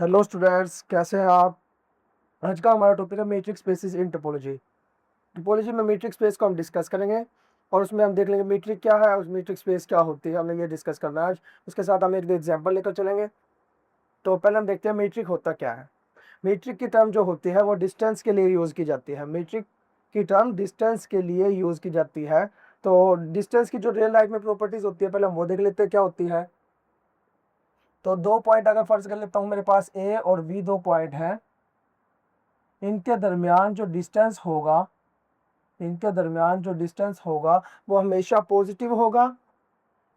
Hello students, कैसे हैं आप। आज का हमारा टॉपिक है मैट्रिक्स स्पेसेस इन टोपोलॉजी। टोपोलॉजी में मैट्रिक्स स्पेस को हम डिस्कस करेंगे और उसमें हम देख लेंगे मैट्रिक क्या है, उस मैट्रिक स्पेस क्या होती है, हमने ये डिस्कस करना है आज। उसके साथ हम एक दो एग्जांपल लेकर चलेंगे। तो पहले हम देखते हैं मैट्रिक होता क्या है। मैट्रिक की टर्म जो होती है वो डिस्टेंस के लिए यूज़ की जाती है। मैट्रिक की टर्म डिस्टेंस के लिए यूज़ की जाती है। तो डिस्टेंस की जो रियल लाइफ में प्रॉपर्टीज होती है पहले हम वो देख लेते हैं क्या होती है। तो दो पॉइंट अगर फर्ज कर लेता हूँ, मेरे पास ए और बी दो पॉइंट हैं। इनके दरमियान जो डिस्टेंस होगा वो हमेशा पॉजिटिव होगा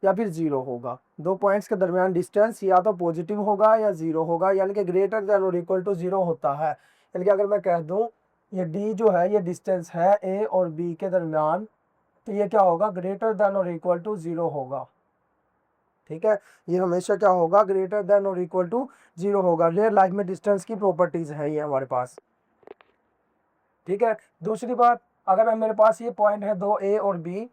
या फिर जीरो होगा। दो पॉइंट्स के दरमियान डिस्टेंस या तो पॉजिटिव होगा या जीरो होगा, यानी कि ग्रेटर देन और इक्वल टू जीरो होता है। यानी कि अगर मैं कह दूं ये डी जो है ये डिस्टेंस है ए और बी के दरमियान, तो ये क्या होगा, ग्रेटर देन और इक्वल टू जीरो होगा। ठीक है, ये हमेशा क्या होगा, ग्रेटर देन और इक्वल टू जीरो होगा। रियल लाइफ में डिस्टेंस की प्रॉपर्टीज है ये हमारे पास। ठीक है, दूसरी बात, अगर मैं मेरे पास ये पॉइंट है दो ए और बी,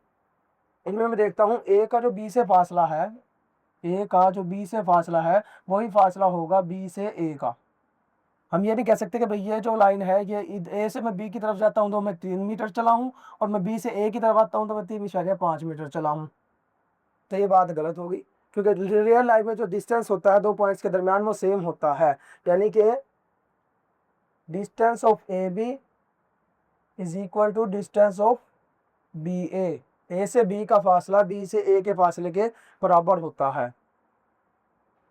इनमें मैं देखता हूँ ए का जो बी से फासला है, ए का जो बी से फासला है वही फासला होगा बी से ए का। हम ये नहीं कह सकते कि भाई ये जो लाइन है ये ए से मैं बी की तरफ जाता हूँ तो मैं 3 मीटर चला हूँ और मैं बी से ए की तरफ आता हूँ तो मैं 3.5 मीटर चला हूँ। तो ये बात गलत होगी, क्योंकि रियल लाइफ में जो डिस्टेंस होता है दो पॉइंट्स के दरमियान वो सेम होता है। यानी कि distance of A B is equal to distance of B A से बी का फासला बी से ए के फासले के बराबर होता है।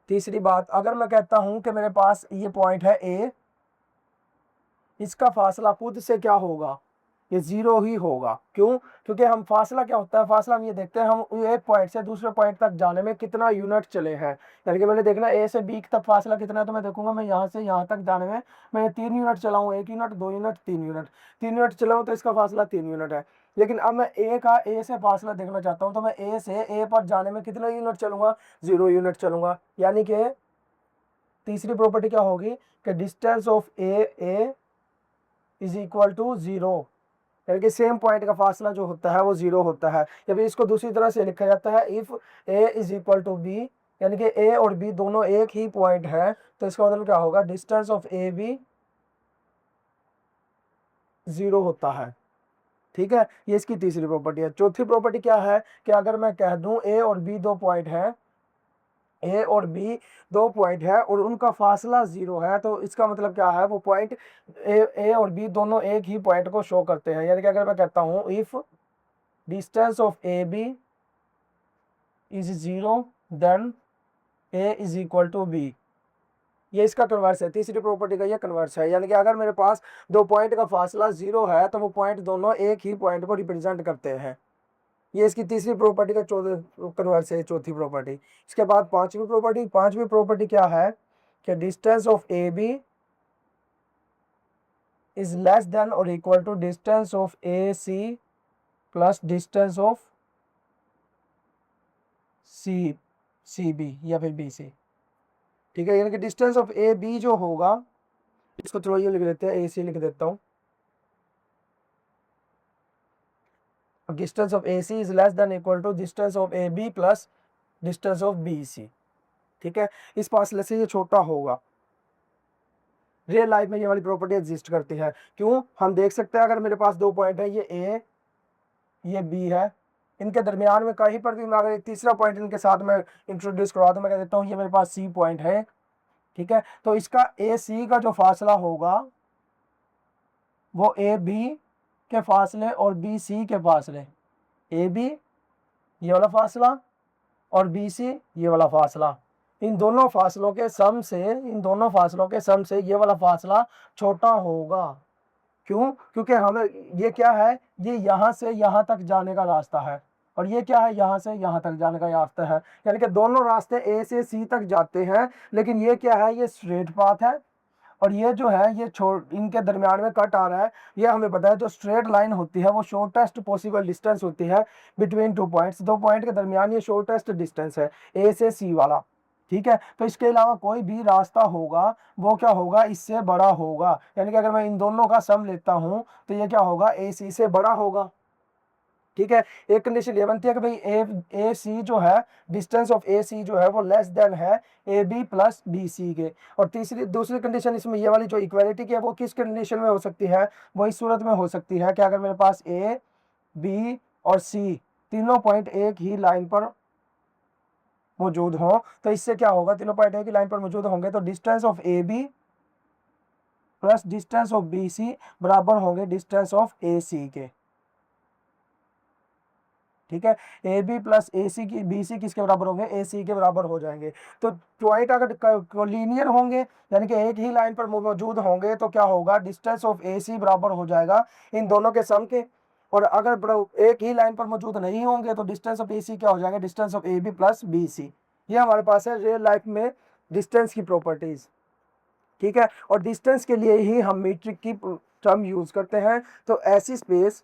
तीसरी बात, अगर मैं कहता हूं कि मेरे पास ये पॉइंट है ए, इसका फासला खुद से क्या होगा, ये जीरो ही होगा। क्यों? क्योंकि हम फासला क्या होता है, फासला हम ये देखते हैं हम एक पॉइंट से दूसरे पॉइंट तक जाने में कितना यूनिट चले हैं। यानी कि मैंने देखना ए से बी तक फासला कितना है, तो मैं देखूंगा मैं यहाँ से यहाँ तक जाने में मैं 3 यूनिट चलाऊँ, 1 यूनिट, 2 यूनिट, 3 यूनिट। 3 यूनिट चलाऊँ तो इसका फासला 3 यूनिट है। लेकिन अब मैं ए से फासला देखना चाहता हूँ, तो मैं ए से ए पर जाने में कितना यूनिट चलूंगा, 0 यूनिट चलूंगा। यानी कि तीसरी प्रॉपर्टी क्या होगी कि distance of A is equal to zero, यानी कि सेम पॉइंट का फासला जो होता है वो जीरो होता है। या फिर इसको दूसरी तरह से लिखा जाता है if A is equal to B, यानी कि ए और बी दोनों एक ही पॉइंट है, तो इसका मतलब क्या होगा, distance of A B zero होता है। ठीक है, ये इसकी तीसरी प्रॉपर्टी है। चौथी प्रॉपर्टी क्या है कि अगर मैं कह दूं ए और बी दो पॉइंट है, ए और बी दो पॉइंट है और उनका फासला जीरो है, तो इसका मतलब क्या है, वो पॉइंट ए और बी दोनों एक ही पॉइंट को शो करते हैं। यानी कि अगर मैं कहता हूं if distance of A B is zero then A is equal to B, ये इसका कन्वर्स है। तीसरी प्रॉपर्टी का ये कन्वर्स है। यानी कि अगर मेरे पास दो पॉइंट का फासला जीरो है तो वो पॉइंट दोनों एक ही पॉइंट को रिप्रेजेंट करते हैं। ये इसकी तीसरी प्रॉपर्टी का कन्वर्स है, चौथी प्रॉपर्टी। इसके बाद पांचवी प्रॉपर्टी क्या है कि distance of A B is less than और equal to distance of A C plus distance of C C B या फिर बी सी। ठीक है, यानी कि डिस्टेंस ऑफ ए बी जो होगा, इसको थोड़ा ये लिख देते हैं, ए सी लिख देता हूँ। Distance of A C is less than equal to distance of A B plus distance of B C. ठीक है, इस फासले से ये छोटा होगा। रियल लाइफ में ये वाली प्रॉपर्टी एग्जिस्ट करती है। क्यों? हम देख सकते हैं अगर मेरे पास दो पॉइंट है, ये ए ये बी है, इनके दरमियान में कहीं पर भी मैं अगर एक तीसरा पॉइंट इनके साथ में इंट्रोड्यूस करवा दूं, मैं कह देता हूँ ये मेरे पास सी पॉइंट है। ठीक है, तो इसका ए सी का जो फासला होगा वो ए बी के फासले और बी सी के फासले, ए बी ये वाला फासला और बी सी ये वाला फासला, इन दोनों फासलों के सम से ये वाला फासला छोटा होगा। क्यों? क्योंकि हमें ये क्या है, ये यहाँ से यहाँ तक जाने का रास्ता है और ये क्या है, यहाँ से यहाँ तक जाने का रास्ता है। यानी कि दोनों रास्ते ए से सी तक जाते हैं, लेकिन ये क्या है, ये स्ट्रेट पाथ है और ये जो है ये इनके दरमियान में कट आ रहा है। ये हमें पता है जो स्ट्रेट लाइन होती है वो शॉर्टेस्ट पॉसिबल डिस्टेंस होती है बिटवीन टू पॉइंट्स। दो पॉइंट के दरमियान ये शॉर्टेस्ट डिस्टेंस है ए से सी वाला। ठीक है, तो इसके अलावा कोई भी रास्ता होगा वो क्या होगा, इससे बड़ा होगा। यानी कि अगर मैं इन दोनों का सम लेता हूं तो ये क्या होगा, ए सी से बड़ा होगा। ठीक है। एक कंडीशन ये बनती है कि भाई ए सी जो है, डिस्टेंस ऑफ ए सी जो है वो लेस देन है A B plus B C के। और दूसरी कंडीशन इसमें ये वाली जो इक्वालिटी की है वो किस कंडीशन में हो सकती है, वो इस सूरत में हो सकती है कि अगर मेरे पास ए बी और सी तीनों पॉइंट एक ही लाइन पर मौजूद हो, तो इससे क्या होगा, तीनों पॉइंट एक ही लाइन पर मौजूद होंगे तो distance of A B plus distance of B C बराबर होंगे डिस्टेंस ऑफ ए सी के। ठीक है, ए बी प्लस ए सी की बी सी किसके बराबर होंगे, ए सी के बराबर हो जाएंगे। तो पॉइंट अगर लीनियर होंगे यानी कि एक ही लाइन पर मौजूद होंगे तो क्या होगा, डिस्टेंस ऑफ ए सी बराबर हो जाएगा इन दोनों के सम के। और अगर एक ही लाइन पर मौजूद नहीं होंगे तो डिस्टेंस ऑफ ए सी क्या हो जाएगा, distance of A B plus B C. ये हमारे पास है रियल लाइफ में डिस्टेंस की प्रॉपर्टीज। ठीक है, और डिस्टेंस के लिए ही हम मीट्रिक की टर्म यूज करते हैं। तो ऐसी स्पेस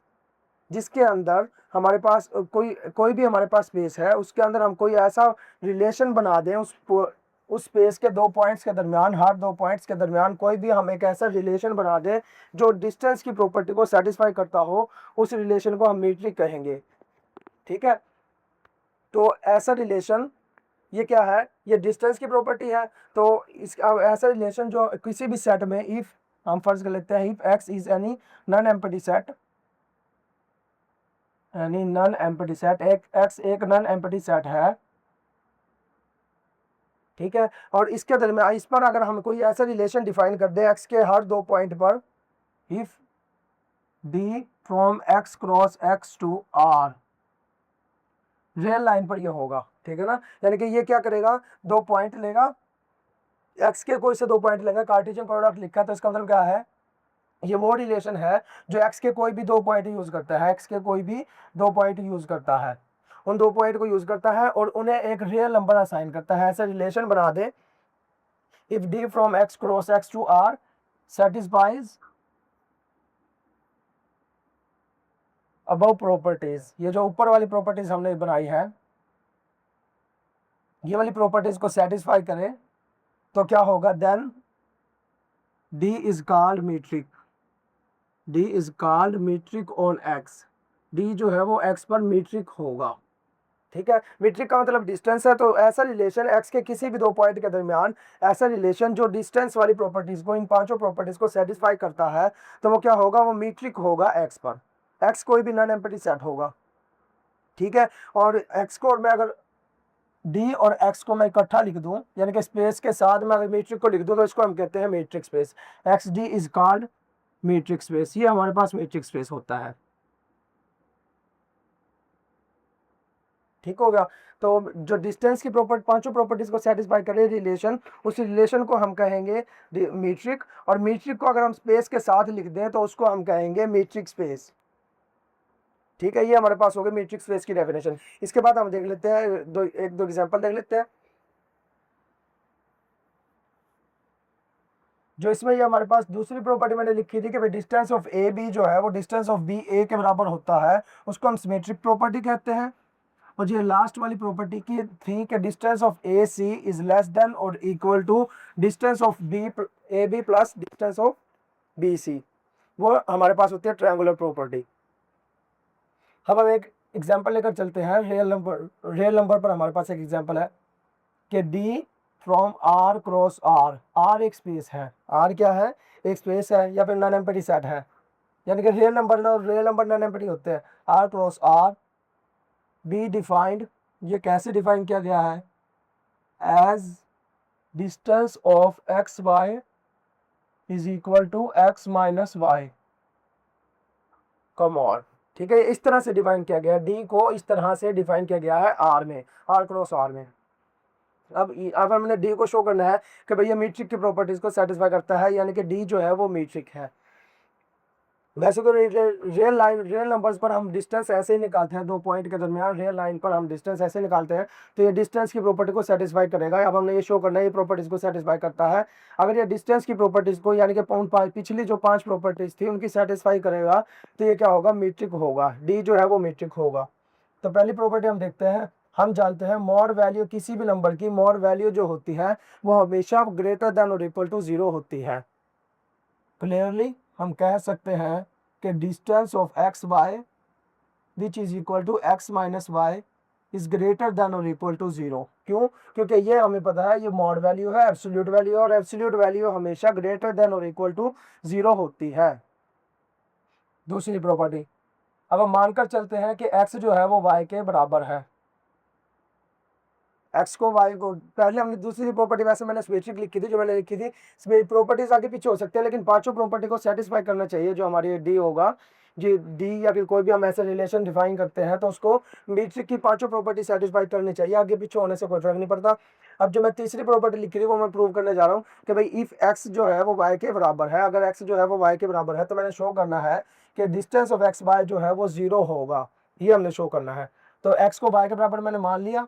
जिसके अंदर हमारे पास कोई भी हमारे पास स्पेस है, उसके अंदर हम कोई ऐसा रिलेशन बना दें उस स्पेस के दो पॉइंट्स के दरमियान, हर दो पॉइंट्स के दरमियान कोई भी हम एक ऐसा रिलेशन बना दें जो डिस्टेंस की प्रॉपर्टी को सेटिस्फाई करता हो, उस रिलेशन को हम मीट्रिक कहेंगे। ठीक है, तो ऐसा रिलेशन ये क्या है, ये डिस्टेंस की प्रॉपर्टी है। तो इसका ऐसा रिलेशन जो किसी भी सेट में, इफ हम फर्ज कर लेते हैं, if x is any non empty set, यानी नॉन एम्प्टी सेट, एक्स एक नॉन एम्प्टी सेट है। ठीक है, और इसके दरमियान इस पर अगर हम कोई ऐसा रिलेशन डिफाइन कर दें एक्स के हर दो पॉइंट पर, if D from X cross X to R, real line पर ये होगा। ठीक है ना, यानी कि ये क्या करेगा, दो पॉइंट लेगा, एक्स के कोई से दो पॉइंट लेगा, कार्टेशियन प्रोडक्ट लिखा है तो इसका मतलब क्या है, ये वो रिलेशन है जो एक्स के कोई भी दो पॉइंट यूज करता है, एक्स के कोई भी दो पॉइंट यूज करता है, उन दो पॉइंट को यूज करता है और उन्हें एक रियल नंबर असाइन करता है। ऐसा रिलेशन बना दे, if D from X cross X to R satisfies above properties. ये जो ऊपर वाली प्रॉपर्टीज हमने बनाई है, ये वाली प्रॉपर्टीज को सेटिस्फाई करें तो क्या होगा, then D is called metric, D is called metric on X, D जो है वो एक्स पर मीट्रिक होगा। ठीक है, मीट्रिक का मतलब डिस्टेंस है, तो ऐसा रिलेशन एक्स के किसी भी दो पॉइंट के दरमियान, ऐसा रिलेशन जो डिस्टेंस वाली प्रॉपर्टीज को, इन पांचों प्रॉपर्टीज को सेटिस्फाई करता है, तो वो क्या होगा, वो मीट्रिक होगा एक्स पर। एक्स कोई भी नॉन एम्प्टी सेट होगा। ठीक है, और एक्स को, और मैं अगर डी और एक्स को मैं इकट्ठा लिख दूं, यानी कि स्पेस के साथ मैं अगर मीट्रिक को लिख दूं तो इसको हम कहते हैं metric space. X D is called metric space, ये हमारे पास मीट्रिक स्पेस होता है। ठीक हो गया, तो जो डिस्टेंस की प्रॉपर्टी, पांचों प्रॉपर्टीज को सेटिस्फाई करे रिलेशन, उस रिलेशन को हम कहेंगे मीट्रिक। और मीट्रिक को अगर हम स्पेस के साथ लिख दें तो उसको हम कहेंगे मीट्रिक स्पेस। ठीक है, ये हमारे पास हो गई मीट्रिक स्पेस की डेफिनेशन। इसके बाद हम देख लेते हैं एक दो एग्जांपल देख लेते हैं। जो इसमें ये हमारे पास दूसरी प्रॉपर्टी मैंने लिखी थी कि भाई डिस्टेंस ऑफ ए बी जो है वो डिस्टेंस ऑफ बी ए के बराबर होता है, उसको हम सिमेट्रिक प्रॉपर्टी कहते हैं। और ये लास्ट वाली प्रॉपर्टी की थी कि distance of A C is less than और equal to distance of B A B plus distance of B C, वो हमारे पास होती है ट्रायंगुलर प्रॉपर्टी। अब हम एक एग्जांपल लेकर चलते हैं, रियल नंबर पर हमारे पास एक एग्जांपल है कि D from R cross R, R एक स्पेस है, आर क्या है, एक स्पेस है या फिर नॉन एम्प्टी सेट है, यानी कि रियल नंबर नॉन एम्प्टी होते हैं। R cross R be defined, ये कैसे डिफाइन किया गया है, as distance of X Y is equal to X minus Y come on. ठीक है, इस तरह से डिफाइन किया गया है, डी को इस तरह से डिफाइन किया गया है आर में, आर क्रॉस आर में। अब हमने डी को शो करना है कि भैया मीट्रिक की प्रॉपर्टीज को सेटिस्फाई करता है, यानी कि डी जो है वो मीट्रिक है। वैसे तो रियल नंबर्स पर हम डिस्टेंस ऐसे ही निकालते हैं, दो पॉइंट के दरमियान रियल लाइन पर हम डिस्टेंस ऐसे निकालते हैं, तो ये डिस्टेंस की प्रॉपर्टी को सेटिस्फाई करेगा। अब हमने ये शो करना है ये प्रॉपर्टीज को सेटिस्फाई करता है। अगर ये डिस्टेंस की प्रॉपर्टीज को, यानी कि पिछली जो पांच प्रॉपर्टीज थी उनकी सेटिस्फाई करेगा तो ये क्या होगा, मीट्रिक होगा, डी जो है वो मीट्रिक होगा। तो पहली प्रॉपर्टी हम देखते हैं, हम जानते हैं मोर वैल्यू, किसी भी नंबर की मोर वैल्यू जो होती है वो हमेशा ग्रेटर देन और इक्वल टू 0 होती है। क्लियरली हम कह सकते हैं कि distance of X Y which is equal to X minus Y is greater than और इक्वल टू 0। क्यों? क्योंकि ये हमें पता है ये मॉड वैल्यू है, एब्सोल्यूट वैल्यू है, और एब्सोल्यूट वैल्यू हमेशा ग्रेटर देन और इक्वल टू 0 होती है। दूसरी प्रॉपर्टी, अब हम मानकर चलते हैं कि x जो है वो y के बराबर है। x को y को, पहले हमने दूसरी प्रॉपर्टी, वैसे मैंने स्पेसिफिक लिखी थी, जो मैंने लिखी थी प्रॉपर्टीज आगे पीछे हो सकते हैं, लेकिन पांचों प्रॉपर्टी को सेटिस्फाई करना चाहिए। जो हमारी डी होगा, जी डी या फिर कोई भी हम ऐसे रिलेशन डिफाइन करते हैं तो उसको मीट्रिक की पांचों प्रॉपर्टी सेटिस्फाई करनी चाहिए, आगे पीछे होने से कोई फर्क नहीं पड़ता। अब जो मैं तीसरी प्रॉपर्टी लिखी थी वो मैं प्रूव करने जा रहा हूँ कि भाई इफ x जो है वो y के बराबर है, अगर x जो है वो y के बराबर है तो मैंने शो करना है कि डिस्टेंस ऑफ एक्स वाई जो है वो 0 होगा, ये हमने शो करना है। तो x को y के बराबर मैंने मान लिया,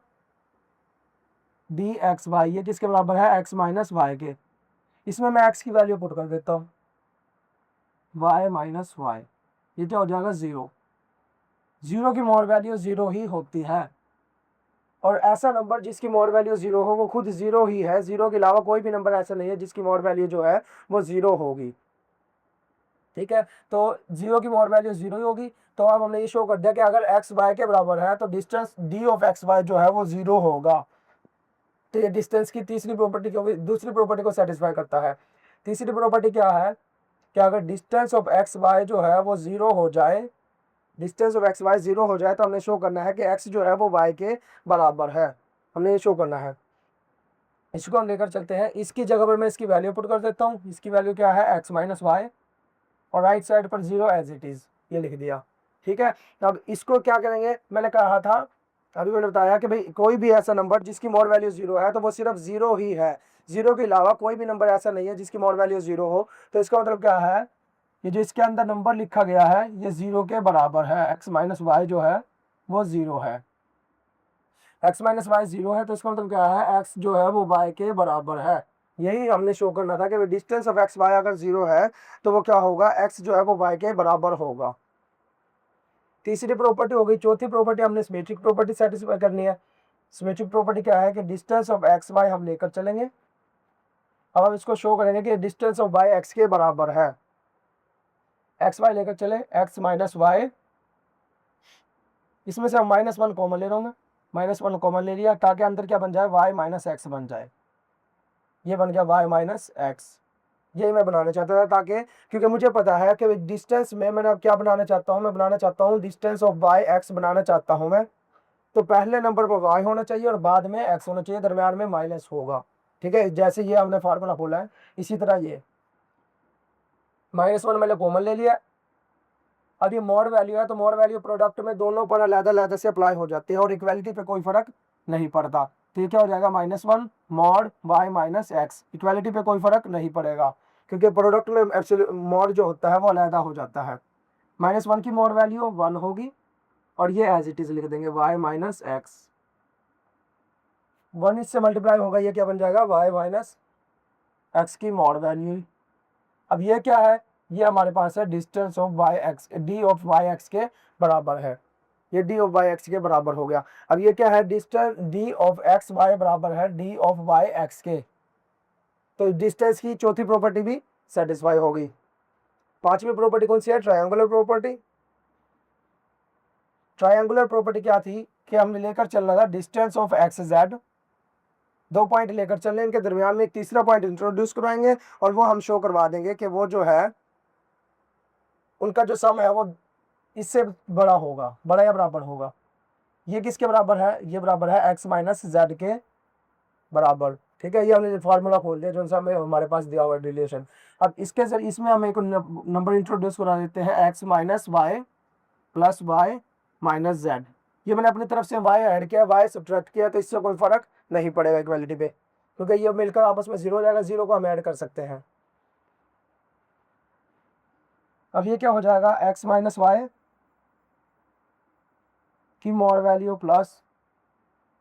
डी एक्स वाई, ये किसके बराबर है? x माइनस वाई के। इसमें मैं x की वैल्यू पुट कर देता हूँ, y माइनस वाई, ये क्या हो जाएगा? 0। 0 की मोड वैल्यू 0 ही होती है, और ऐसा नंबर जिसकी मोड वैल्यू 0 हो वो खुद 0 ही है। 0 के अलावा कोई भी नंबर ऐसा नहीं है जिसकी मोड वैल्यू जो है वो 0 होगी। ठीक है, तो 0 की मोड वैल्यू 0 ही होगी। तो अब हमने ये शो कर दिया कि अगर x y के बराबर है तो distance d of X Y जो है वो 0 होगा। तो ये डिस्टेंस की तीसरी प्रॉपर्टी को, दूसरी प्रॉपर्टी को सेटिस्फाई करता है। तीसरी प्रॉपर्टी क्या है कि अगर डिस्टेंस ऑफ एक्स वाई जो है वो 0 हो जाए, डिस्टेंस ऑफ एक्स वाई 0 हो जाए तो हमने शो करना है कि x जो है वो y के बराबर है, हमने ये शो करना है। इसको हम लेकर चलते हैं, इसकी जगह पर मैं इसकी वैल्यू पुट कर देता हूँ। इसकी वैल्यू क्या है? x माइनस वाई, और राइट साइड पर 0 एज इट इज, ये लिख दिया। ठीक है, अब इसको क्या करेंगे? मैंने कहा था, अभी मैंने बताया कि भाई कोई भी ऐसा नंबर जिसकी मोड वैल्यू 0 है तो वो सिर्फ 0 ही है। 0 के अलावा कोई भी नंबर ऐसा नहीं है जिसकी मोड वैल्यू 0 हो। तो इसका मतलब क्या है? ये जो इसके अंदर नंबर लिखा गया है ये 0 के बराबर है। x माइनस वाई जो है वो 0 है, x माइनस वाई 0 है, तो इसका मतलब क्या है? x जो है वो y के बराबर है। यही हमने शो करना था कि डिस्टेंस ऑफ एक्स वाई अगर 0 है तो वो क्या होगा? x जो है वो y के बराबर होगा। तीसरी प्रॉपर्टी हो गई। चौथी प्रॉपर्टी हमने सिमेट्रिक प्रॉपर्टी सेटिस्फाई करनी है। सिमेट्रिक प्रॉपर्टी क्या है कि डिस्टेंस ऑफ एक्स वाई हम लेकर चलेंगे। अब हम इसको शो करेंगे कि डिस्टेंस ऑफ वाई एक्स के बराबर है। एक्स वाई लेकर चले, एक्स माइनस वाई, इसमें से हम -1 कॉमन ले रहा हूँ मैं, -1 कॉमन ले लिया ताकि अंदर क्या बन जाए? y माइनस एक्स बन जाए। ये बन गया y माइनस एक्स। यही मैं बनाना चाहता था, ताकि क्योंकि मुझे पता है कि डिस्टेंस में मैंने अब क्या बनाना चाहता हूँ, मैं बनाना चाहता हूँ डिस्टेंस ऑफ वाई एक्स बनाना चाहता हूँ मैं। तो पहले नंबर पर y होना चाहिए और बाद में x होना चाहिए, दरम्यान में माइनस होगा। ठीक है, जैसे ये हमने फार्मूला खोला है इसी तरह ये -1 मैंने कॉमन ले लिया। अब ये मॉड वैल्यू है तो मॉड वैल्यू प्रोडक्ट में दोनों पर अलग-अलग से अप्लाई हो जाती है और इक्वालिटी पे कोई फर्क नहीं पड़ता। तो ये क्या हो जाएगा? -1 mod y minus x, equality पे कोई फर्क नहीं पड़ेगा क्योंकि प्रोडक्ट में एब्सोल्यूट मॉड जो होता है वो अलग हो जाता है। -1 की मॉड वैल्यू 1 होगी और ये एज इट इज लिख देंगे y माइनस एक्स। 1 इससे मल्टीप्लाई होगा, ये क्या बन जाएगा? y माइनस एक्स की मॉड वैल्यू। अब ये क्या है? ये हमारे पास है distance of Y X, D of Y X के बराबर है। ये डी ऑफ वाई एक्स के बराबर हो गया। अब ये क्या है? Distance D of X Y बराबर है डी ऑफ वाई एक्स के। तो डिस्टेंस की चौथी प्रॉपर्टी भी सेटिस्फाई हो गई। पांचवी प्रॉपर्टी कौन सी है? Triangular property. ट्रायंगुलर प्रॉपर्टी क्या थी कि हमने लेकर चलना था distance of x Z. 2 point लेकर चल रहे हैं, इनके दरमियान में एक तीसरा पॉइंट इंट्रोड्यूस करवाएंगे और वो हम शो करवा देंगे कि वो जो है उनका जो सम है वो इससे बड़ा होगा, बड़ा या बराबर होगा। ये किसके बराबर है? ये बराबर है x माइनस जेड के बराबर। ठीक है, ये हमने फार्मूला खोल दिया जो सा हमें हमारे पास दिया हुआ रिलेशन। अब इसके जरिए इसमें हम एक नंबर इंट्रोड्यूस करा देते हैं, x minus Y plus Y minus Z. ये मैंने अपनी तरफ से y ऐड किया, y सब्ट्रैक्ट किया, तो इससे कोई फर्क नहीं पड़ेगा इक्वालिटी पे, क्योंकि ये मिलकर आपस में 0 हो जाएगा। 0 को हम ऐड कर सकते हैं। अब ये क्या हो जाएगा? x माइनस वाई की mod value plus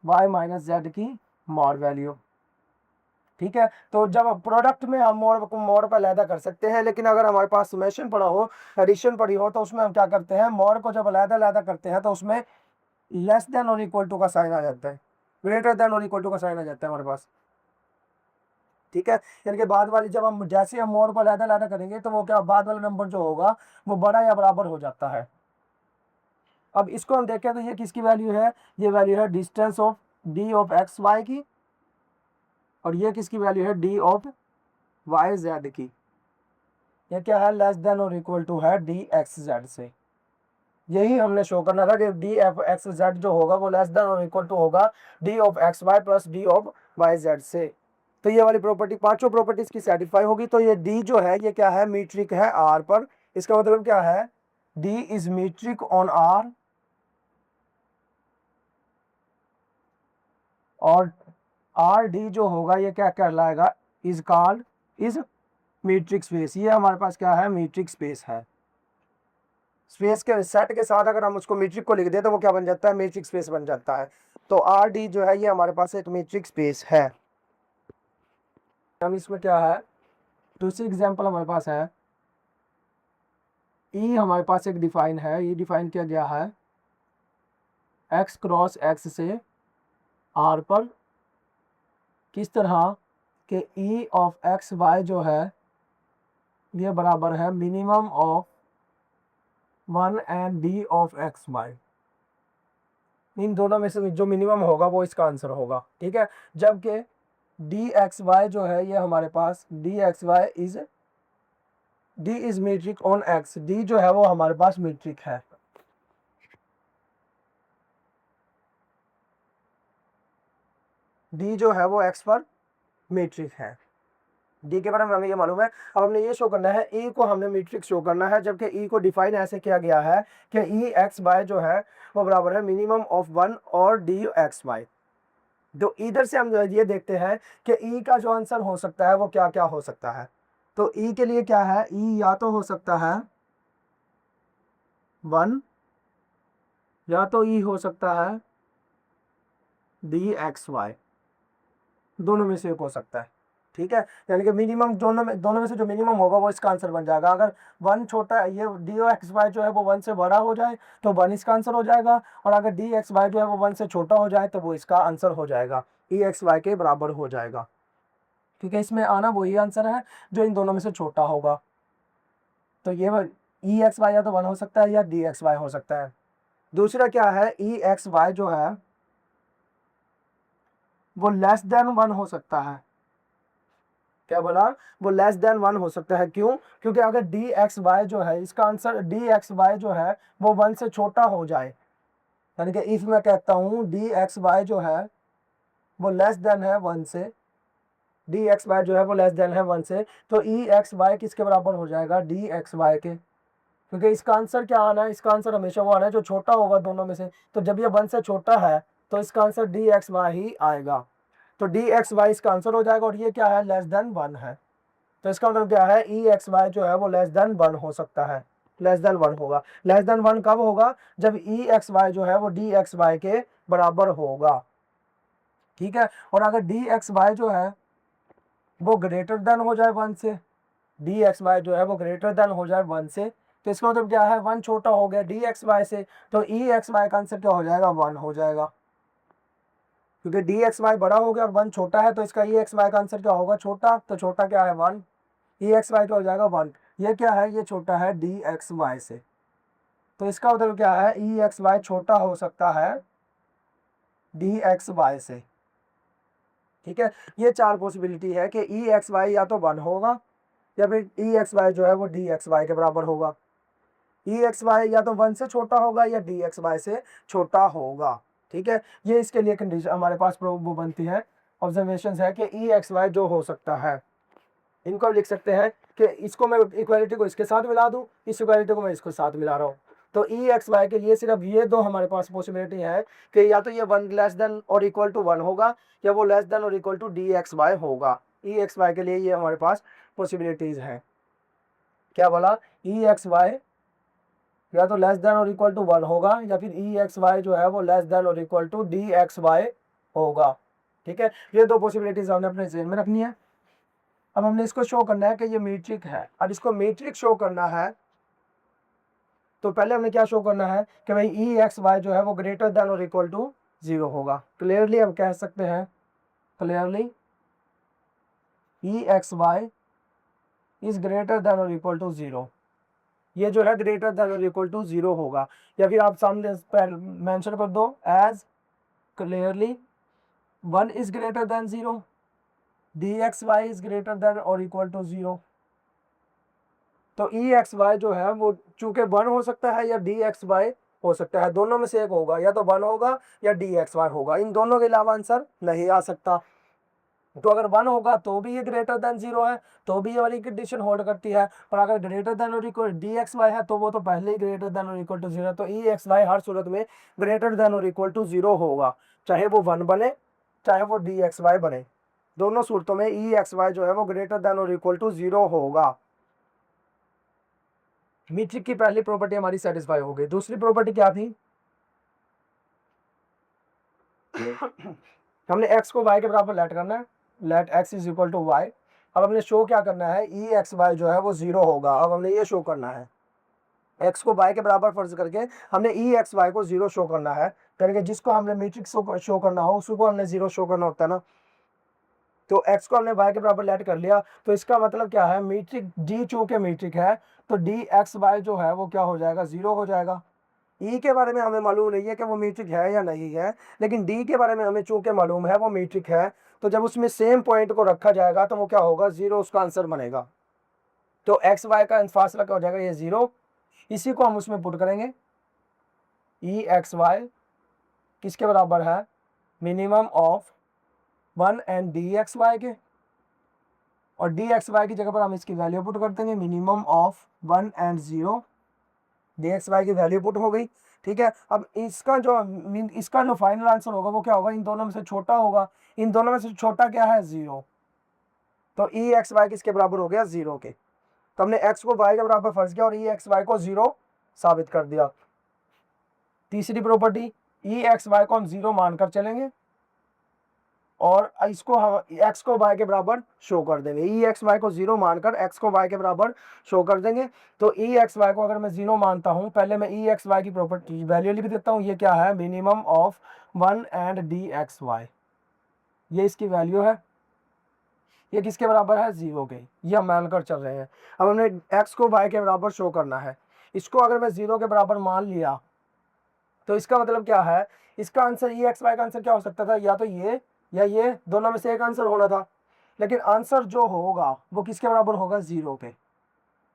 y minus Z की मॉड वैल्यू। ठीक है, तो जब प्रोडक्ट में हम मोड को मोड पर अलहदा कर सकते हैं, लेकिन अगर हमारे पास समेशन पड़ा हो, एडिशन पड़ी हो, तो उसमें हम क्या करते हैं? मोड को जब अलहदा करते हैं तो उसमें लेस देन और इक्वल टू का साइन आ जाता है, ग्रेटर देन और इक्वल टू का साइन आ जाता है हमारे पास। ठीक है, यानी कि बाद वाली जब हम जैसे हम मोड को अलहदा करेंगे तो वो क्या बाद वाला नंबर जो होगा वो बड़ा या बराबर हो जाता है। अब इसको हम देखें तो ये किसकी वैल्यू है, ये वैल्यू है distance of D of X Y की, और ये किसकी वैल्यू है, डी ऑफ वाई जेड की। ये क्या है, लेस देन और इक्वल टू है डी एक्स जेड से। यही हमने शो करना था कि डी एफ एक्स जेड जो होगा वो लेस देन और इक्वल टू होगा D of X Y plus D of Y Z से। तो ये वाली प्रॉपर्टी, पांचों प्रॉपर्टीज की सेटिस्फाई होगी। तो ये डी जो है ये क्या है, मीट्रिक है आर पर। इसका मतलब क्या है, D is metric on R, और आर डी जो होगा ये क्या कहलाएगा, is called is metric space. ये हमारे पास क्या है, मीट्रिक स्पेस है। स्पेस के सेट के साथ अगर हम उसको मीट्रिक को लिख दें तो वो क्या बन जाता है, मीट्रिक स्पेस बन जाता है। तो आर डी जो है ये हमारे पास एक मीट्रिक स्पेस है। हम इसमें क्या है, दूसरी एग्जांपल हमारे पास है, ई हमारे पास एक डिफाइन है, ये डिफाइन किया गया है एक्स क्रॉस एक्स से आर पर, किस तरह के ई ऑफ एक्स वाई जो है ये बराबर है minimum of 1 and D of X Y. इन दोनों में से जो मिनिमम होगा वो इसका आंसर होगा, ठीक है। जबकि डी एक्स वाई जो है ये हमारे पास D X Y is D is metric on X, D जो है वो हमारे पास मीट्रिक है। डी जो है वो एक्स पर मीट्रिक है। डी के बारे में हमें ये मालूम है। अब हमने ये शो करना है, ई को हमने मीट्रिक शो करना है, जबकि ई को डिफाइन ऐसे किया गया है कि ई एक्स वाई जो है वो बराबर है मिनिमम ऑफ 1 और डी एक्स वाई। तो इधर से हम ये देखते हैं कि ई का जो आंसर हो सकता है वो क्या क्या हो सकता है। तो ई के लिए क्या है, ई या तो हो सकता है 1, या तो ई हो सकता है डी एक्स वाई, दोनों में से एक हो सकता है, ठीक है। यानी कि मिनिमम दोनों में से जो मिनिमम होगा वो इसका आंसर बन जाएगा। अगर 1 छोटा है, ये डी एक्स वाई जो है वो 1 से बड़ा हो जाए तो 1 इसका आंसर हो जाएगा, और अगर डी एक्स वाई जो है वो 1 से छोटा हो जाए तो वो इसका आंसर हो जाएगा, ई एक्स वाई के बराबर हो जाएगा, ठीक है। इसमें आना वही आंसर है जो इन दोनों में से छोटा होगा। तो ये ई एक्स वाई या तो 1 हो सकता है या डी एक्स वाई हो सकता है। दूसरा क्या है, ई एक्स वाई जो है वो लेस देन 1 हो सकता है। क्या बोला, वो लेस देन 1 हो सकता है। क्यों, क्योंकि अगर डी एक्स वाई जो है इसका आंसर डी एक्स वाई जो है वो 1 से छोटा हो जाए, यानी कि इफ मैं कहता हूँ डी एक्स वाई जो है वो लेस देन है 1 से, डी एक्स वाई जो है वो लेस देन है 1 से, तो ई एक्स वाई किसके बराबर हो जाएगा, डी एक्स वाई के। क्योंकि इसका आंसर क्या आना है, इसका आंसर हमेशा वो आना है जो छोटा होगा दोनों में से। तो जब ये 1 से छोटा है तो इसका answer D X why he आएगा। तो डी एक्स वाई इसका आंसर हो जाएगा, और ये क्या है, लेस देन 1 है। तो इसका मतलब क्या है, ई एक्स वाई जो है वो लेस देन 1 हो सकता है, लेस देन 1 होगा। लेस देन 1 कब होगा, जब ई एक्स वाई जो है वो डी एक्स वाई के बराबर होगा, ठीक है। और अगर डी एक्स वाई जो है वो ग्रेटर देन हो जाए 1 से, डी एक्स वाई जो है वो ग्रेटर देन हो जाए 1 से, तो इसका मतलब क्या है, 1 छोटा हो गया डी एक्स वाई से, तो ई एक्स वाई का आंसर क्या हो जाएगा, 1 हो जाएगा। क्योंकि डी एक्स वाई बड़ा हो गया और 1 छोटा है, तो इसका ई एक्स वाई का आंसर क्या होगा, छोटा। तो छोटा क्या है, 1, ई एक्स वाई क्या हो जाएगा, 1। ये क्या है, ये छोटा है डी एक्स वाई से, तो इसका मतलब क्या है, ई एक्स वाई छोटा हो सकता है डी एक्स वाई से, ठीक है। ये 4 पॉसिबिलिटी है कि ई एक्स वाई या तो 1 होगा, या फिर ई एक्स वाई जो है वो डी एक्स वाई के बराबर होगा। ई एक्स वाई या तो 1 से छोटा होगा या डी एक्स वाई से छोटा होगा, ठीक है। ये इसके लिए कंडीशन हमारे पास वो बनती है, ऑब्जर्वेशन है कि ई एक्स वाई जो हो सकता है, इनको लिख सकते हैं कि इसको मैं इक्वालिटी को इसके साथ मिला दूं, इस इक्वालिटी को मैं इसको साथ मिला रहा हूँ। तो ई एक्स वाई के लिए सिर्फ ये दो हमारे पास पॉसिबिलिटी है कि या तो ये 1 लेस देन और इक्वल टू 1 होगा, या वो लेस देन और equal to D X Y होगा। ई एक्स वाई के लिए ये हमारे पास पॉसिबिलिटीज हैं। क्या बोला, ई एक्स वाई या तो लेस देन और इक्वल टू 1 होगा, या फिर ई एक्स वाई जो है वो लेस देन और equal to D X Y होगा, ठीक है। ये दो पॉसिबिलिटीज हमने अपने ज़हन में रखनी है। अब हमने इसको शो करना है कि ये मीट्रिक है। अब इसको मीट्रिक शो करना है तो पहले हमने क्या शो करना है कि भाई ई एक्स वाई जो है वो ग्रेटर देन और इक्वल टू 0 होगा। क्लियरली हम कह सकते हैं, clearly E X Y is greater than और इक्वल टू 0। ये जो है ग्रेटर देन और इक्वल टू 0 होगा, या फिर आप सामने मेंशन कर दो as clearly 1 is greater than 0, dxy is greater than और इक्वल टू 0। तो exy जो है वो चूंकि 1 हो सकता है या dxy हो सकता है, दोनों में से एक होगा, या तो 1 होगा या dxy होगा, इन दोनों के अलावा आंसर नहीं आ सकता। तो अगर 1 होगा तो भी ये ग्रेटर देन 0 है, तो भी ये वाली कंडीशन होल्ड करती है, पर अगर ग्रेटर देन और इक्वल dxy है तो वो तो पहले ही ग्रेटर देन और इक्वल टू 0 है, तो exy हर सूरत में ग्रेटर देन और इक्वल टू 0 होगा, चाहे वो 1 बने चाहे वो dxy बने, दोनों सूरतों में exy जो है वो ग्रेटर देन और इक्वल टू 0 होगा। मीट्रिक की पहली प्रॉपर्टी हमारी सेटिस्फाई हो गई। दूसरी प्रॉपर्टी क्या थी? हमने x को y के बराबर लेट करना है, let x is equal to y। अब हमने शो क्या करना है, exy जो है वो 0 होगा। अब हमने ये शो करना है, x को y के बराबर फर्ज करके हमने exy को 0 शो करना है, करके जिसको हमने मीट्रिक शो करना हो उसको हमने 0 शो करना होता है ना। तो x को हमने y के बराबर लेट कर लिया, तो इसका मतलब क्या है, मीट्रिक d चूंकि मीट्रिक है तो dxy जो है वो क्या हो जाएगा, 0 हो जाएगा। ई के बारे में हमें मालूम नहीं है कि वो मीट्रिक है या नहीं है, लेकिन डी के बारे में हमें चूंकि मालूम है वो मीट्रिक है, तो जब उसमें सेम पॉइंट को रखा जाएगा तो वो क्या होगा, 0 उसका आंसर बनेगा। तो एक्स वाई का फासला क्या हो जाएगा, ये 0। इसी को हम उसमें पुट करेंगे, ई एक्स वाई किसके बराबर है, minimum of 1 and D X Y के, और डी एक्स वाई की जगह पर हम इसकी वैल्यू पुट कर देंगे minimum of 1 and 0, D X Y की वैल्यू पुट हो गई। ठीक है, अब इसका जो फाइनल आंसर होगा वो क्या होगा, इन दोनों में से छोटा होगा, इन दोनों में से छोटा क्या है, 0। तो ई एक्स वाई किसके बराबर हो गया, 0 के। तो हमने x को y के बराबर फर्ज किया और ई एक्स वाई को 0 साबित कर दिया। तीसरी प्रॉपर्टी, ई एक्स वाई को हम 0 मानकर चलेंगे और इसको हम x को y के बराबर शो कर देंगे, ई एक्स वाई को 0 मानकर x को y के बराबर शो कर देंगे। तो ई एक्स वाई को अगर मैं 0 मानता हूं, पहले मैं ई एक्स वाई की प्रॉपर्टी वैल्यू लिख देता हूं, ये क्या है, minimum of 1 and D X Y, ये इसकी वैल्यू है, ये किसके बराबर है, 0 के, ये हम मानकर चल रहे हैं। अब हमने x को y के बराबर शो करना है, इसको अगर मैं 0 के बराबर मान लिया तो इसका मतलब क्या है, इसका आंसर ई एक्स वाई का आंसर क्या हो सकता था, या तो ये या ये, दोनों में से एक आंसर होना था, लेकिन आंसर जो होगा वो किसके बराबर होगा, 0 के।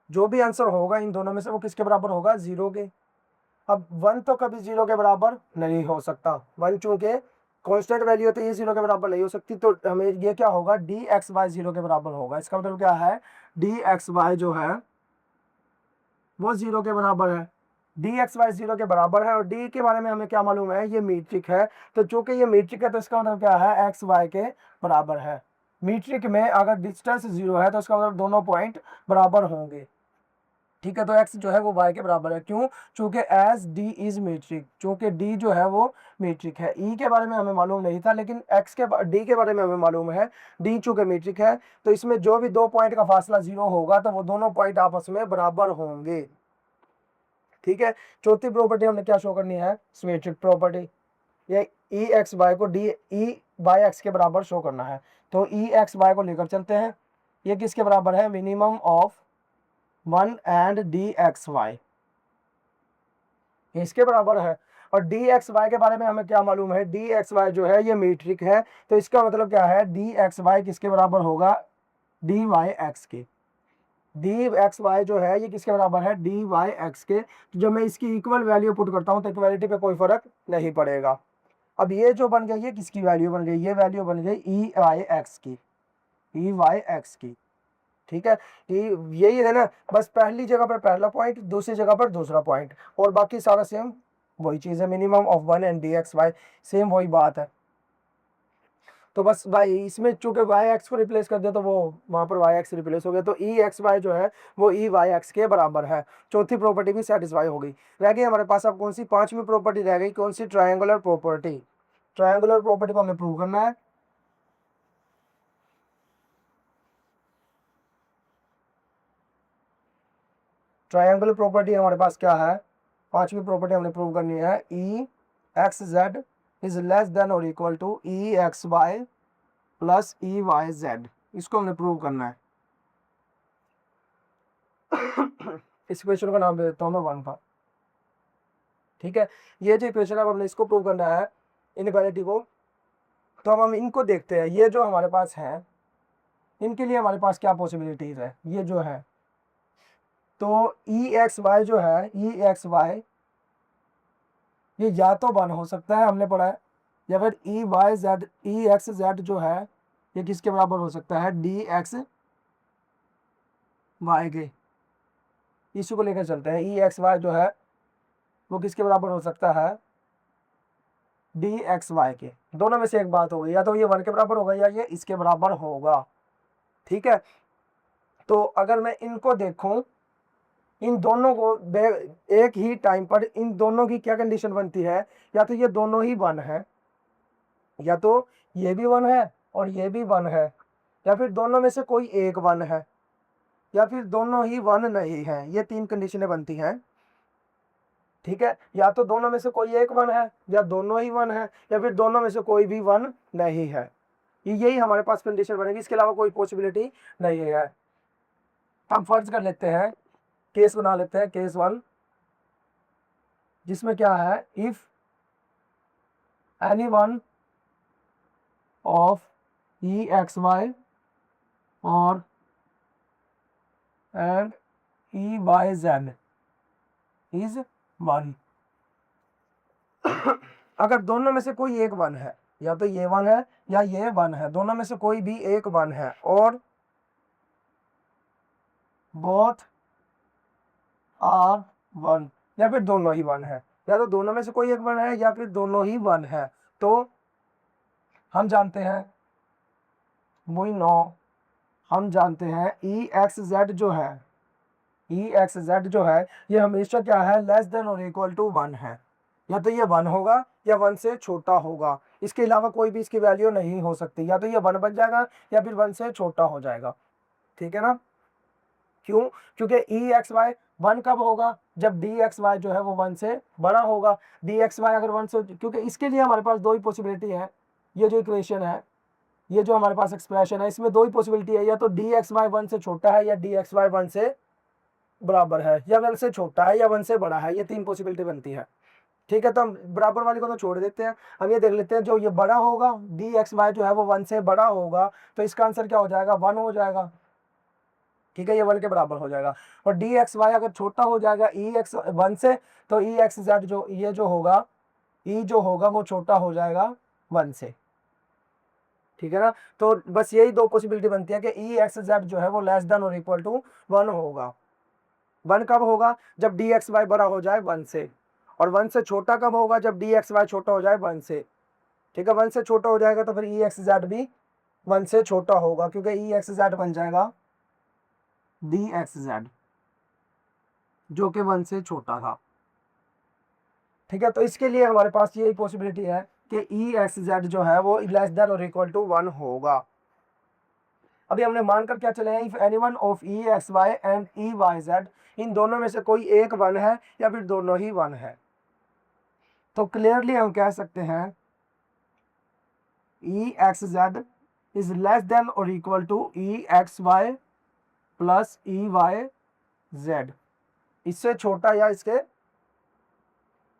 जो भी आंसर होगा इन दोनों में से वो किसके बराबर होगा, 0 के। अब 1 तो कभी 0 के बराबर नहीं हो सकता, 1 चूंकि कांस्टेंट वैल्यू है तो ये 0 के बराबर नहीं हो सकती, तो हमें ये क्या होगा, डी एक्स वाई 0 के बराबर होगा। इसका मतलब क्या है, डी एक्स वाई जो है वो 0 के बराबर है, डी एक्स वाई 0 के बराबर है। और डी के बारे में हमें क्या मालूम है, ये मीट्रिक है, तो चूंकि ये मीट्रिक है तो इसका मतलब क्या है, एक्स वाई के बराबर है। मीट्रिक में अगर डिस्टेंस 0 है तो इसका मतलब दोनों पॉइंट बराबर होंगे। ठीक है, तो x जो है वो y के बराबर है, क्यों, चूंकि एज d इज मीट्रिक, चूंकि d जो है वो मीट्रिक है। e के बारे में हमें मालूम नहीं था, लेकिन d के बारे में हमें मालूम है, d चूंकि मीट्रिक है तो इसमें जो भी दो पॉइंट का फासला 0 होगा तो वो दोनों पॉइंट आपस में बराबर होंगे। ठीक है, चौथी प्रॉपर्टी हमने क्या शो करनी है, सिमेट्रिक प्रॉपर्टी, ये ई एक्स वाई को डी ई वाई एक्स के बराबर शो करना है। तो ई एक्स वाई को लेकर चलते हैं, ये किसके बराबर है, minimum of 1 and D X Y, इसके बराबर है। और डी एक्स वाई के बारे में हमें क्या मालूम है, डी एक्स वाई जो है ये मीट्रिक है, तो इसका मतलब क्या है, डी एक्स वाई किसके बराबर होगा, डी वाई एक्स के। डी एक्स वाई जो है ये किसके बराबर है, डी वाई एक्स के। तो जब मैं इसकी इक्वल वैल्यू पुट करता हूँ तो इक्वलिटी पे कोई फर्क नहीं पड़ेगा। अब ये जो बन गई, ये किसकी वैल्यू बन गई, ये वैल्यू बन गई ई वाई एक्स की, ई वाई एक्स की। ठीक है, यही है ना, बस पहली जगह पर पहला पॉइंट, दूसरी जगह पर दूसरा पॉइंट, और बाकी सारा सेम वही चीज़ है, minimum of 1 and D X Y, same वही बात है। तो बस भाई इसमें चूंकि वाई एक्स को रिप्लेस कर दिया तो वो वहाँ पर वाई एक्स रिप्लेस हो गया, तो ई एक्स वाई जो है वो ई वाई एक्स के बराबर है। चौथी प्रॉपर्टी भी सेटिस्फाई हो गई। रह गई हमारे पास अब कौन सी, पांचवी प्रॉपर्टी रह गई, कौन सी, ट्रायंगुलर प्रॉपर्टी। ट्रायंगुलर प्रॉपर्टी को हमें प्रूव करना है। ट्रायंगुलर प्रॉपर्टी हमारे पास क्या है, पांचवी प्रॉपर्टी हमने प्रूव करनी है, E X Z is less than और equal to E X Y plus E Y Z, इसको हमने प्रूव करना है। इस इक्वेशन का नाम दे देता हूँ मैं 1 का। ठीक है, ये जो इक्वेशन अब हमने इसको प्रूव करना है इनइक्वालिटी को, तो अब हम इनको देखते हैं। ये जो हमारे पास है, इनके लिए हमारे पास क्या पॉसिबिलिटीज है, ये जो है, तो ई एक्स वाई जो है, ई एक्स वाई ये या तो 1 हो सकता है, हमने पढ़ा है, या फिर ई वाई जेड, ई एक्स जेड जो है ये किसके बराबर हो सकता है, डी एक्स वाई के। इसी को लेकर चलते हैं, ई एक्स वाई जो है वो किसके बराबर हो सकता है, डी एक्स वाई के। दोनों में से एक बात होगी, या तो ये 1 के बराबर होगा या ये इसके बराबर होगा। ठीक है, तो अगर मैं इनको देखूं, इन दोनों को एक ही टाइम पर इन दोनों की क्या कंडीशन बनती है, या तो ये दोनों ही 1 है, या तो ये भी 1 है और ये भी 1 है, या फिर दोनों में से कोई एक 1 है, या फिर दोनों ही 1 नहीं है। ये 3 कंडीशनें बनती हैं। ठीक है, या तो दोनों में से कोई एक 1 है, या दोनों ही 1 है, या फिर दोनों में से कोई भी 1 नहीं है। यही हमारे पास कंडीशन बनेगी, इसके अलावा कोई पॉसिबिलिटी नहीं है। हम फर्ज कर लेते हैं, केस बना लेते हैं, केस 1, जिसमें क्या है, if any one of E X Y और and E Y Z is 1। अगर दोनों में से कोई एक 1 है, या तो ये 1 है या ये 1 है, दोनों में से कोई भी एक 1 है, और बोथ आर 1, या फिर दोनों ही 1 है, या तो दोनों में से कोई एक 1 है या फिर दोनों ही 1 है, तो हम जानते हैं, वी नो, हम जानते हैं ई एक्स जेड जो है, ई एक्स जेड जो है ये हमेशा क्या है, लेस देन और इक्वल टू 1 है। या तो ये 1 होगा या 1 से छोटा होगा, इसके अलावा कोई भी इसकी वैल्यू नहीं हो सकती। या तो ये 1 बन जाएगा या फिर 1 से छोटा हो जाएगा। ठीक है ना, क्यों, क्योंकि ई एक्स वाई 1 कब होगा, जब डी एक्स वाई जो है वो 1 से बड़ा होगा। डी एक्स वाई अगर 1 से, क्योंकि इसके लिए हमारे पास दो ही पॉसिबिलिटी है, ये जो इक्वेशन है, ये जो हमारे पास एक्सप्रेशन है, इसमें दो ही पॉसिबिलिटी है, या तो डी एक्स वाई 1 से छोटा है या डी एक्स वाई 1 से बराबर है, या 1 से छोटा है या 1 से बड़ा है। ये 3 पॉसिबिलिटी बनती है। ठीक है, तो हम बराबर वाली को तो छोड़ देते हैं, हम ये देख लेते हैं जो ये बड़ा होगा, डी एक्स वाई जो है वो 1 से बड़ा होगा, तो इसका आंसर क्या हो जाएगा, 1 हो जाएगा। ठीक है, ये 1 के बराबर हो जाएगा। और डी एक्स वाई अगर छोटा हो जाएगा ई एक्स 1 से, तो ई एक्स जेड जो ये जो होगा, ई जो होगा वो छोटा हो जाएगा 1 से। ठीक है ना, तो बस यही दो पॉसिबिलिटी बनती है कि ई एक्स जेड जो है वो लेस देन और इक्वल टू 1 होगा। 1 कब होगा, जब डी एक्स वाई बड़ा हो जाए 1 से। और 1 से छोटा कब होगा, जब डी एक्स वाई छोटा हो जाए 1 से। ठीक है, 1 से छोटा हो जाएगा तो फिर ई एक्स जेड भी 1 से छोटा होगा, क्योंकि ई एक्स जेड बन जाएगा डी एक्स जेड जो कि 1 से छोटा था। ठीक है, तो इसके लिए हमारे पास यही पॉसिबिलिटी है कि ई एक्स जेड जो है वो लेस देन और इक्वल टू 1 होगा। अभी हमने मानकर क्या चले हैं, if any one of E X Y and E Y Z, इन दोनों में से कोई एक 1 है या फिर दोनों ही 1 है, तो क्लियरली हम कह सकते हैं E X Z is less than और equal to E X Y plus E Y Z, इससे छोटा या इसके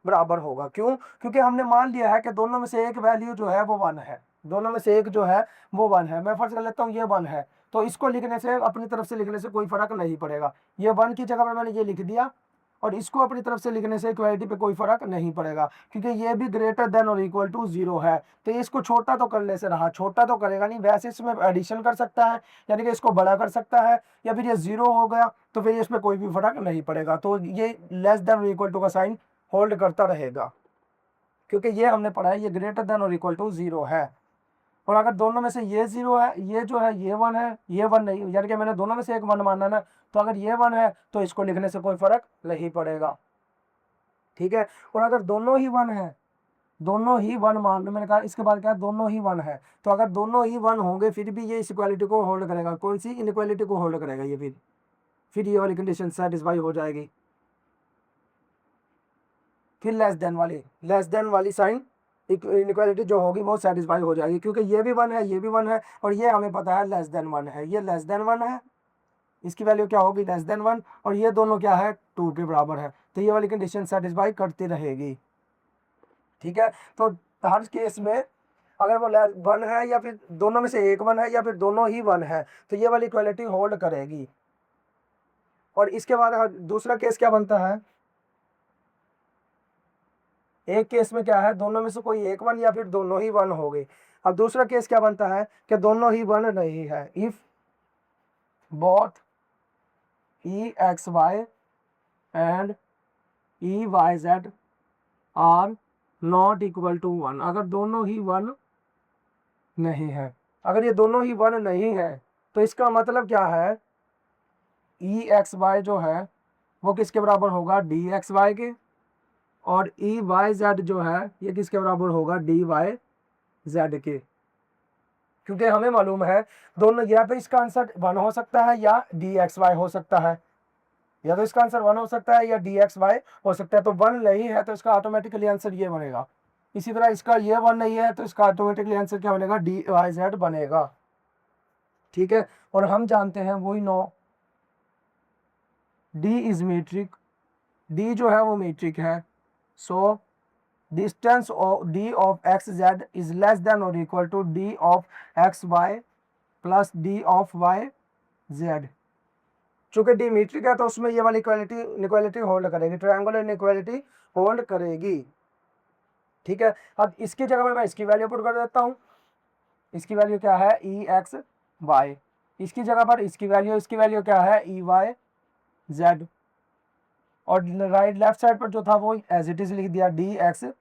बराबर होगा। क्यों, क्योंकि हमने मान लिया है कि दोनों में से एक वैल्यू जो है वो 1 है, दोनों में से एक जो है वो 1 है। मैं फर्ज कर लेता हूँ ये 1 है, तो इसको लिखने से, अपनी तरफ से लिखने से कोई फर्क नहीं पड़ेगा। ये 1 की जगह पर मैंने ये लिख दिया, और इसको अपनी तरफ से लिखने से इक्वालिटी पे कोई फर्क नहीं पड़ेगा, क्योंकि ये भी ग्रेटर देन और इक्वल टू 0 है। तो इसको छोटा तो करने से रहा, छोटा तो करेगा नहीं, वैसे इसमें एडिशन कर सकता है, यानी कि इसको बड़ा कर सकता है, या फिर ये 0 हो गया तो फिर इसमें कोई भी फर्क नहीं पड़ेगा। तो ये लेस देन और इक्वल टू का साइन होल्ड करता रहेगा, क्योंकि ये हमने पढ़ा है ये ग्रेटर देन और इक्वल टू 0 है। और अगर दोनों में से ये 0 है, ये जो है ये 1 है, ये 1 नहीं, यानी कि मैंने दोनों में से एक 1 माना ना, तो अगर ये 1 है तो इसको लिखने से कोई फर्क नहीं पड़ेगा। ठीक है, और अगर दोनों ही 1 है, दोनों ही 1 मान, मैंने कहा इसके बाद क्या, दोनों ही 1 है, तो अगर दोनों ही 1 होंगे फिर भी ये इस इक्वालिटी को होल्ड करेगा, कौन सी, इनइक्वालिटी को होल्ड करेगा ये, फिर ये वाली कंडीशन सेटिस्फाई हो जाएगी। फिर लेस देन वाली साइन इनइक्वालिटी जो होगी वो सेटिस्फाई हो जाएगी, क्योंकि ये भी 1 है, ये भी 1 है, और ये हमें पता है लेस देन 1 है, ये लेस देन 1 है इसकी वैल्यू क्या होगी लेस देन 1, और ये दोनों क्या है 2 के बराबर है, तो ये वाली कंडीशन सेटिस्फाई करती रहेगी। ठीक है, तो हर केस में अगर वो 1 है या फिर दोनों में से एक 1 है या फिर दोनों ही 1 है, तो ये वाली इक्वालिटी होल्ड करेगी। और इसके बाद दूसरा केस क्या बनता है, एक केस में क्या है दोनों में से कोई एक 1 या फिर दोनों ही 1 हो गए। अब दूसरा केस क्या बनता है कि दोनों ही 1 नहीं है, if both EXY and EYZ are not equal to 1, अगर दोनों ही 1 नहीं है, अगर ये दोनों ही 1 नहीं है तो इसका मतलब क्या है, EXY जो है वो किसके बराबर होगा DXY के, और EYZ जो है ये किसके बराबर होगा DYZ के। क्योंकि हमें मालूम है दोनों, या तो इसका आंसर 1 हो सकता है या DXY हो सकता है, या तो इसका आंसर 1 हो सकता है या DXY हो सकता है, तो 1 नहीं है तो इसका ऑटोमेटिकली आंसर ये बनेगा। इसी तरह इसका ये 1 नहीं है तो इसका ऑटोमेटिकली आंसर क्या बनेगा DYZ बनेगा। ठीक है, और हम जानते हैं वही know D is metric, D जो है वो मीट्रिक है, so distance of D of XZ is less than और equal to D of XY plus D of YZ। चूंकि D मीट्रिक है तो उसमें ये वाली इक्वालिटी होल्ड करेगी, ट्रायंगुलर इनइक्वालिटी होल्ड करेगी। ठीक है, अब इसकी जगह पर मैं इसकी वैल्यू पुट कर देता हूँ, इसकी वैल्यू क्या है EXY, इसकी जगह पर इसकी वैल्यू क्या है EYZ, और राइट लेफ्ट साइड पर जो था वो एज इट इज लिख दिया DXZ,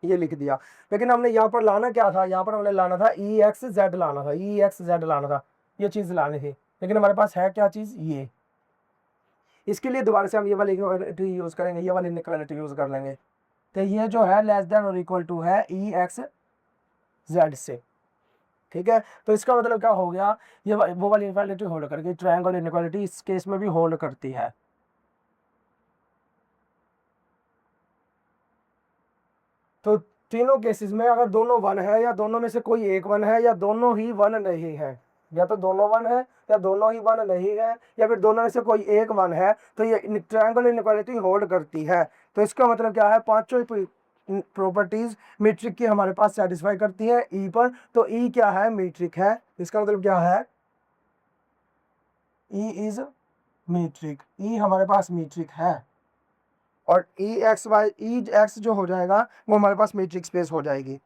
ये लिख दिया। लेकिन हमने यहाँ पर लाना क्या था, यहाँ पर हमने लाना था EXZ लाना था, EXZ लाना था, ये चीज़ लानी थी, लेकिन हमारे पास है क्या चीज़ ये। इसके लिए दोबारा से हम ये वाली इक्वालिटी यूज़ करेंगे, ये वाली इक्वालिटी यूज़ कर लेंगे, तो ये जो है लेस देन और इक्वल टू है EXZ से। ठीक है, तो इसका मतलब क्या हो गया, ये वो वाली इक्वालिटी होल्ड करके ट्रायंगल इनइक्वालिटी इस केस में भी होल्ड करती है। तो तीनों केसेस में अगर दोनों 1 है या दोनों में से कोई एक 1 है या दोनों ही 1 नहीं है, या तो दोनों 1 है या दोनों ही 1 नहीं है या फिर दोनों में से कोई एक 1 है, तो ये ट्रायंगल इनइक्वालिटी होल्ड करती है। तो इसका मतलब क्या है, पांचों प्रॉपर्टीज मीट्रिक की हमारे पास सेटिस्फाई करती है ई पर, तो ई क्या है मीट्रिक है, इसका मतलब क्या है ई इज मीट्रिक, ई हमारे पास मीट्रिक है, और EXY जो हो जाएगा वो हमारे पास मीट्रिक स्पेस हो जाएगी।